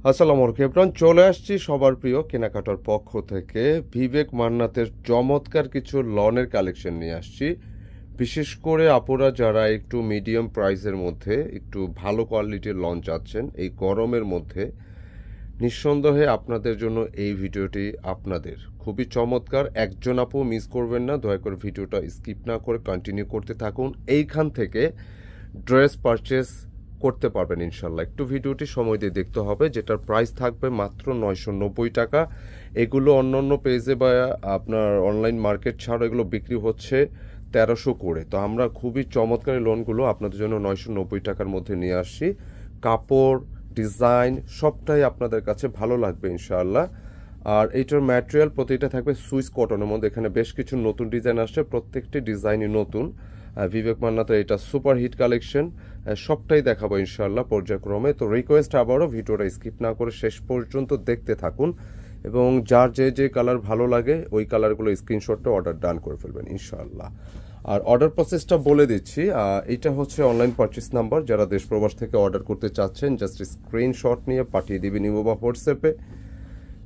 আসসালামু আলাইকুম এভরিওয়ান, চলে আসছি সবার প্রিয় কেনাকাটার পক্ষ থেকে বিবেক মান্নাতের চমৎকার কিছু লনের কালেকশন নিয়ে আসছি। বিশেষ করে আপুরা যারা একটু মিডিয়াম প্রাইসের মধ্যে একটু ভালো কোয়ালিটির লন চাচ্ছেন এই গরমের মধ্যে, নিঃসন্দেহে আপনাদের জন্য এই ভিডিওটি আপনাদের খুবই চমৎকার। একজন আপু মিস করবেন না, দয়া করে ভিডিওটা স্কিপ না করে কন্টিনিউ করতে থাকুন। এইখান থেকে ড্রেস পারচেস করতে পারবেন ইনশাল্লাহ। একটু ভিডিওটি সময় দিয়ে দেখতে হবে, যেটার প্রাইস থাকবে মাত্র 990 টাকা। এগুলো অন্য অন্য পেজে বা আপনার অনলাইন মার্কেট ছাড়া এগুলো বিক্রি হচ্ছে 1300 করে। তো আমরা খুবই চমৎকার লোনগুলো আপনাদের জন্য 990 টাকার মধ্যে নিয়ে আসছি। কাপড়, ডিজাইন সবটাই আপনাদের কাছে ভালো লাগবে ইনশাআল্লাহ। আর এইটার ম্যাটেরিয়াল প্রতিটা থাকবে সুইস কটনের মধ্যে। এখানে বেশ কিছু নতুন ডিজাইন আসছে, প্রত্যেকটি ডিজাইনই নতুন। বিবেক মান্নাতের এটা সুপার হিট কালেকশন, সবটাই দেখাবো ইনশাআল্লাহ পর্যায়ক্রমে। তো রিকোয়েস্ট আবারও ভিডিওটা স্কিপ না করে শেষ পর্যন্ত দেখতে থাকুন, এবং যার যে যে কালার ভালো লাগে ওই কালারগুলো স্ক্রিনশটটা অর্ডার ডান করে ফেলবেন ইনশাআল্লাহ। আর অর্ডার প্রসেসটা বলে দিচ্ছি, এটা হচ্ছে অনলাইন পারচেস নাম্বার। যারা দেশ প্রবাস থেকে অর্ডার করতে চাচ্ছেন জাস্ট স্ক্রিনশট নিয়ে পাঠিয়ে দিবেন ইমো বা হোয়াটসঅ্যাপে।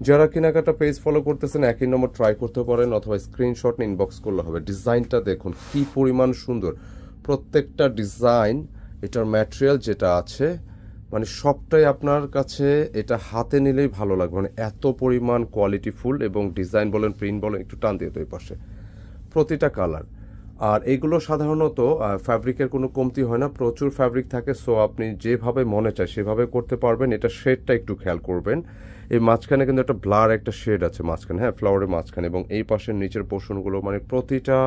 যারা কেনাকাটা পেজ ফলো করতেছেন একই নম্বর ট্রাই করতে পারেন, অথবা স্ক্রিনশট নিয়ে ইনবক্স করলে হবে। ডিজাইনটা দেখুন কি পরিমাণ সুন্দর, প্রত্যেকটা ডিজাইন, এটার ম্যাটেরিয়াল যেটা আছে মানে সবটাই আপনার কাছে এটা হাতে নিলেই ভালো লাগবে, মানে এত পরিমাণ কোয়ালিটিফুল। এবং ডিজাইন বলেন, প্রিন্ট বলেন, একটু টান দিয়ে তো এই পাশে প্রতিটা কালার। আর এগুলো সাধারণত ফ্যাব্রিকের কোনো কমতি হয় না, প্রচুর ফ্যাব্রিক থাকে। সো আপনি যেভাবে মনে চায় সেভাবে করতে পারবেন। এটা শেডটা একটু খেয়াল করবেন, এই মাঝখানে কিন্তু একটা ব্লার একটা শেড আছে মাঝখানে, হ্যাঁ, ফ্লাওয়ারের মাঝখানে, এবং এই পাশের নিচের পোর্শনগুলো মানে প্রতিটা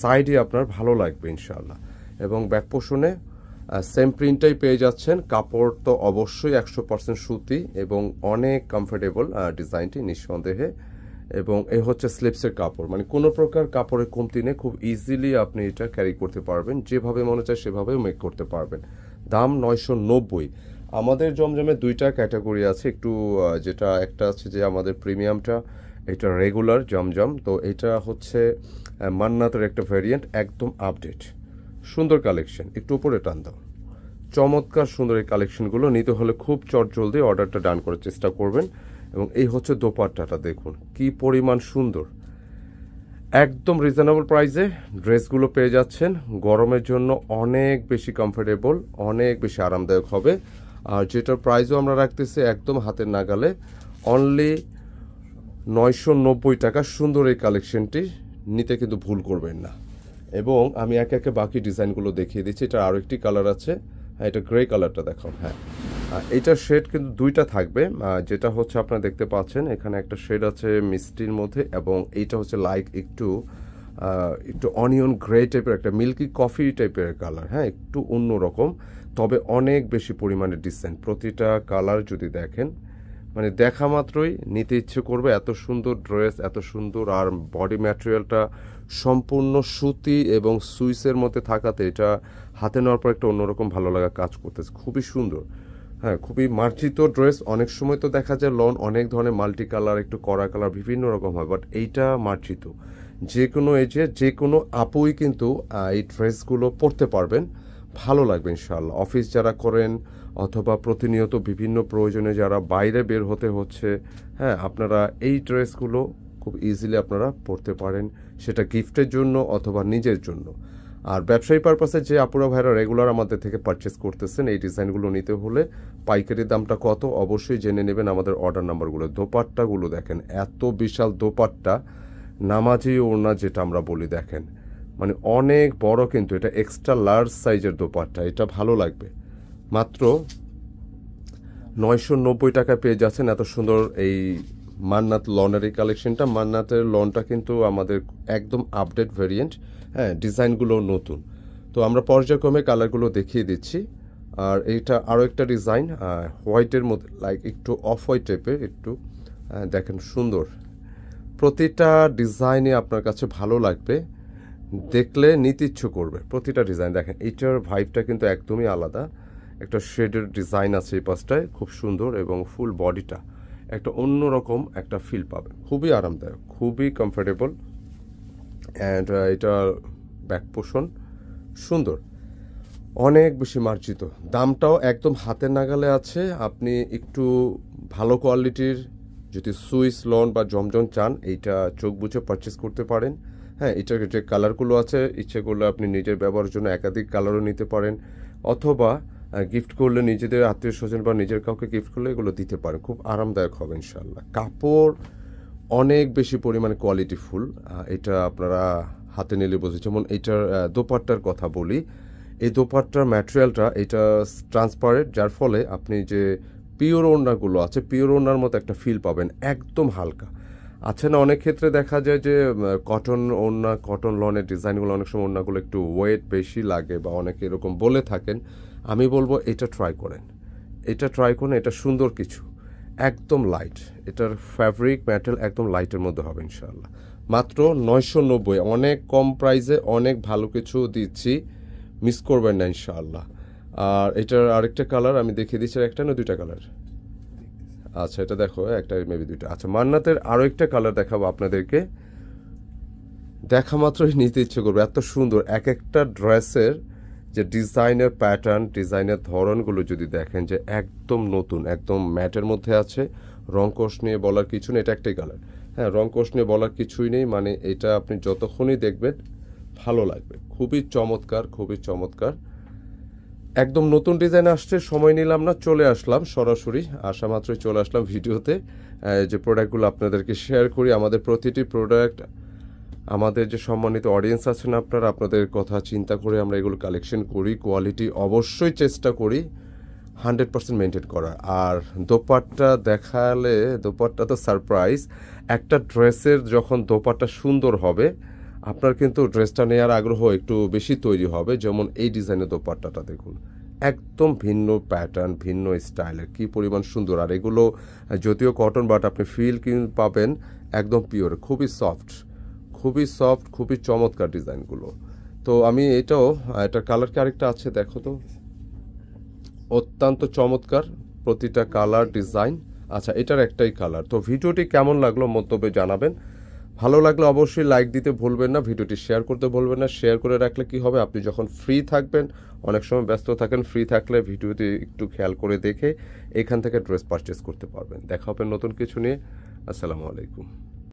সাইডে আপনার ভালো লাগবে ইনশাআল্লাহ। এবং ব্যাক পোর্শনে সেম প্রিন্টটাই পেয়ে যাচ্ছেন। কাপড় তো অবশ্যই 100% সুতি এবং অনেক কমফোর্টেবল ডিজাইনটি নিঃসন্দেহে। এবং এই হচ্ছে স্লিপসের কাপড়, মানে কোনো প্রকার কাপড়ের কমতি নেই, খুব ইজিলি আপনি এটা ক্যারি করতে পারবেন, যেভাবে মনে চায় সেভাবে মেক করতে পারবেন। দাম 990। আমাদের জমজমে দুইটা ক্যাটাগরি আছে, একটু যেটা একটা আছে যে আমাদের প্রিমিয়ামটা, এটা রেগুলার জমজম। তো এটা হচ্ছে মান্নাতের একটা ভ্যারিয়েন্ট, একদম আপডেট সুন্দর কালেকশন। একটু উপরে টান দাও, চমৎকার সুন্দর এই কালেকশনগুলো নিতে হলে খুব চটজলদি অর্ডারটা ডান করার চেষ্টা করবেন। এবং এই হচ্ছে দোপাট্টাটা, দেখুন কি পরিমাণ সুন্দর, একদম রিজনেবল প্রাইসে ড্রেসগুলো পেয়ে যাচ্ছেন। গরমের জন্য অনেক বেশি কমফোর্টেবল, অনেক বেশি আরামদায়ক হবে। আর যেটার প্রাইসও আমরা রাখতেছি একদম হাতের নাগালে, অনলি 990 টাকা। সুন্দর এই কালেকশনটি নিতে কিন্তু ভুল করবেন না। এবং আমি একে একে বাকি ডিজাইনগুলো দেখিয়ে দিচ্ছি। এটা আরও একটি কালার আছে, হ্যাঁ, এটা গ্রে কালারটা দেখাও। হ্যাঁ, এইটার শেড কিন্তু দুইটা থাকবে, যেটা হচ্ছে আপনারা দেখতে পাচ্ছেন এখানে একটা শেড আছে মিষ্টির মধ্যে, এবং এইটা হচ্ছে লাইক একটু একটু অনিয়ন গ্রে টাইপের, একটা মিল্কি কফি টাইপের কালার, হ্যাঁ, একটু অন্যরকম, তবে অনেক বেশি পরিমাণে ডিসেন্ট। প্রতিটা কালার যদি দেখেন মানে দেখা মাত্রই নিতে ইচ্ছে করবে, এত সুন্দর ড্রেস, এত সুন্দর। আর বডি ম্যাটেরিয়ালটা সম্পূর্ণ সুতি এবং সুইসের মধ্যে থাকাতে এটা হাতে নেওয়ার পর একটা অন্যরকম ভালো লাগা কাজ করতেছে, খুবই সুন্দর। হ্যাঁ, খুবই মার্জিত ড্রেস। অনেক সময় তো দেখা যায় লন অনেক ধরনের মাল্টি কালার, একটু কড়া কালার, বিভিন্ন রকম হয়, বাট এইটা মার্জিত, যে কোনো এজে যে কোনো আপুই কিন্তু এই ড্রেসগুলো পরতে পারবেন, ভালো লাগবে ইনশাআল্লাহ। অফিস যারা করেন অথবা প্রতিনিয়ত বিভিন্ন প্রয়োজনে যারা বাইরে বের হতে হচ্ছে, হ্যাঁ, আপনারা এই ড্রেসগুলো খুব ইজিলি আপনারা পরতে পারেন, সেটা গিফটের জন্য অথবা নিজের জন্য। আর ব্যবসায়ী পারপাসে যে আপুরা ভাইরা রেগুলার আমাদের থেকে পারচেস করতেছেন, এই ডিজাইনগুলো নিতে হলে পাইকারি দামটা কত অবশ্যই জেনে নেবেন আমাদের অর্ডার নাম্বারগুলো। দোপাট্টাগুলো দেখেন, এত বিশাল দোপাট্টা, নামাজি ওড়না যেটা আমরা বলি, দেখেন মানে অনেক বড়, কিন্তু এটা এক্সট্রা লার্জ সাইজের দোপাট্টা, এটা ভালো লাগবে। মাত্র 990 টাকায় পেয়ে যাচ্ছেন এত সুন্দর এই মান্নাত লনের এই কালেকশনটা। মান্নাতের লনটা কিন্তু আমাদের একদম আপডেট ভেরিয়েন্ট, হ্যাঁ, ডিজাইনগুলো নতুন। তো আমরা পর্যায়ক্রমে কালারগুলো দেখিয়ে দিচ্ছি। আর এইটা আরও একটা ডিজাইন হোয়াইটের মধ্যে, লাইক একটু অফ হোয়াইট টাইপের, একটু দেখেন সুন্দর। প্রতিটা ডিজাইনে আপনার কাছে ভালো লাগবে, দেখলে নিতে ইচ্ছে করবে প্রতিটা ডিজাইন। দেখেন এইটার ভাইবটা কিন্তু একদমই আলাদা, একটা শেডের ডিজাইন আছে এই পাশটায়, খুব সুন্দর। এবং ফুল বডিটা একটা অন্যরকম একটা ফিল পাবেন, খুবই আরামদায়ক, খুবই কমফোর্টেবল। অ্যান্ড এটা ব্যাক পোর্শন সুন্দর, অনেক বেশি মার্জিত, দামটাও একদম হাতের নাগালে আছে। আপনি একটু ভালো কোয়ালিটির যদি সুইস লন বা জমজম চান, এইটা চোখ বুজে পারচেস করতে পারেন। হ্যাঁ, এটার যে কালারগুলো আছে ইচ্ছে করলে আপনি নিজের ব্যবহারের জন্য একাধিক কালারও নিতে পারেন, অথবা গিফট করলে নিজেদের আত্মীয় স্বজন বা নিজের কাউকে গিফট করলে এগুলো দিতে পারেন, খুব আরামদায়ক হবে ইনশাল্লাহ। কাপড় অনেক বেশি পরিমাণে কোয়ালিটিফুল, এটা আপনারা হাতে নিলে বোঝে। যেমন এইটার দোপাট্টার কথা বলি, এই দোপাট্টার ম্যাটেরিয়ালটা এটা ট্রান্সপারেন্ট, যার ফলে আপনি যে পিওর ওড়নাগুলো আছে পিওর ওড়নার মতো একটা ফিল পাবেন, একদম হালকা। আছে না, অনেক ক্ষেত্রে দেখা যায় যে কটন ওড়না, কটন লনের ডিজাইনগুলো অনেক সময় ওড়নাগুলো একটু ওয়েট বেশি লাগে বা অনেকে এরকম বলে থাকেন। আমি বলবো এটা ট্রাই করেন, এটা সুন্দর কিছু, একদম লাইট। এটার ফ্যাব্রিক ম্যাটেরিয়াল একদম লাইটের মধ্যে হবে ইনশাআল্লাহ। মাত্র 990, অনেক কম প্রাইসে অনেক ভালো কিছু দিচ্ছি, মিস করবেন না ইনশাআল্লাহ। আর এটার আরেকটা কালার আমি দেখিয়ে দিচ্ছি, একটা না দুইটা কালার? আচ্ছা, এটা দেখো, একটা মেবি দুইটা। আচ্ছা, মান্নাতের আরও একটা কালার দেখাবো আপনাদেরকে, দেখা মাত্রই নিতে ইচ্ছে করবে, এত সুন্দর। এক একটা ড্রেসের যে ডিজাইনের প্যাটার্ন, ডিজাইনের ধরনগুলো যদি দেখেন যে একদম নতুন, একদম ম্যাটের মধ্যে আছে। রংকোশ নিয়ে বলার কিছু নেই, এটা একটাই কালার। হ্যাঁ, রংকোশ নিয়ে বলার কিছুই নেই, মানে এটা আপনি যতক্ষণই দেখবেন ভালো লাগবে। খুবই চমৎকার, খুবই চমৎকার, একদম নতুন ডিজাইন আসছে। সময় নিলাম না, চলে আসলাম সরাসরি, আসা মাত্রই চলে আসলাম ভিডিওতে, যে প্রোডাক্টগুলো আপনাদেরকে শেয়ার করি। আমাদের প্রতিটি প্রোডাক্ট, আমাদের যে সম্মানিত অডিয়েন্স আছেন আপনারা, আপনাদের কথা চিন্তা করে আমরা এগুলো কালেকশন করি। কোয়ালিটি অবশ্যই চেষ্টা করি 100% মেনটেন করার। আর দোপাট্টা দেখালে, দোপাট্টা তো সারপ্রাইজ। একটা ড্রেসের যখন দোপাট্টা সুন্দর হবে, আপনার কিন্তু ড্রেসটা নেওয়ার আগ্রহ একটু বেশি তৈরি হবে। যেমন এই ডিজাইনের দোপাট্টাটা দেখুন, একদম ভিন্ন প্যাটার্ন, ভিন্ন স্টাইলের, কি পরিমাণ সুন্দর। আর এগুলো যদিও কটন, বাট আপনি ফিল পাবেন একদম পিওর, খুবই সফট, খুবই সফট, খুবই চমৎকার ডিজাইনগুলো। তো আমি এটাও, এটার কালার কি আরেকটা আছে দেখো তো, অত্যন্ত চমৎকার প্রতিটা কালার ডিজাইন। আচ্ছা, এটার একটাই কালার। তো ভিডিওটি কেমন লাগলো মন্তব্যে জানাবেন। ভালো লাগলে অবশ্যই লাইক দিতে ভুলবেন না, ভিডিওটি শেয়ার করতে ভুলবেন না। শেয়ার করে রাখলে কি হবে, আপনি যখন ফ্রি থাকবেন, অনেক সময় ব্যস্ত থাকেন, ফ্রি থাকলে ভিডিওটি একটু খেয়াল করে দেখে এখান থেকে ড্রেস পারচেস করতে পারবেন। দেখা হবে নতুন কিছু নিয়ে। আসসালামু আলাইকুম।